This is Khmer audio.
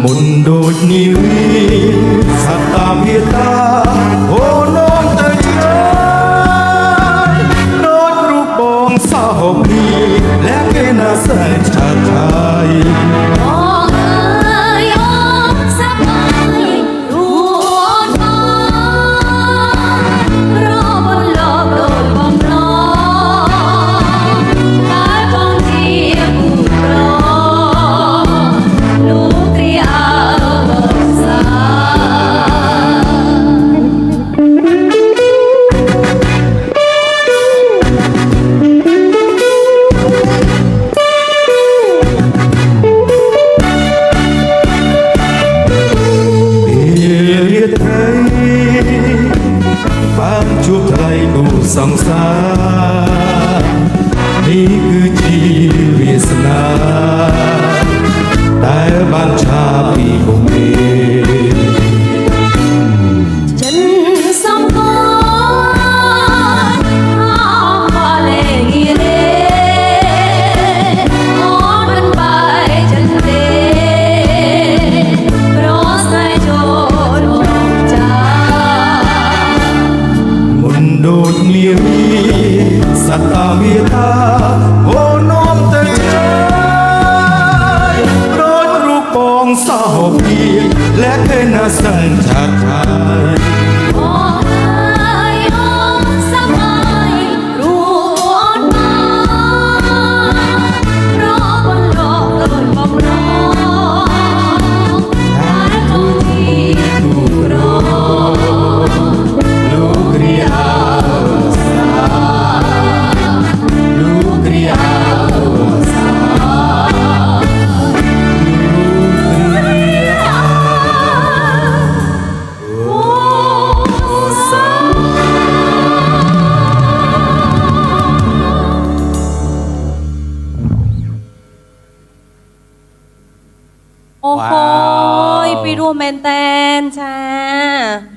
មុនដូចនាវីសត្វតាមេតាអូនងទៅជួយដូចរូបបងសោពីและគេណាសិនឆាឆាយបានជួបថ្លៃគូសង្សារនេះគឺជាវាសនាដែលបានឆាពីបូមីដូចនាវីសត្វតាមេតាអូនងទៅជួយដូចរូបបងសោពីและគេណាសិនឆាឆាយโอ้โหปีรัวแมนแตนจ้า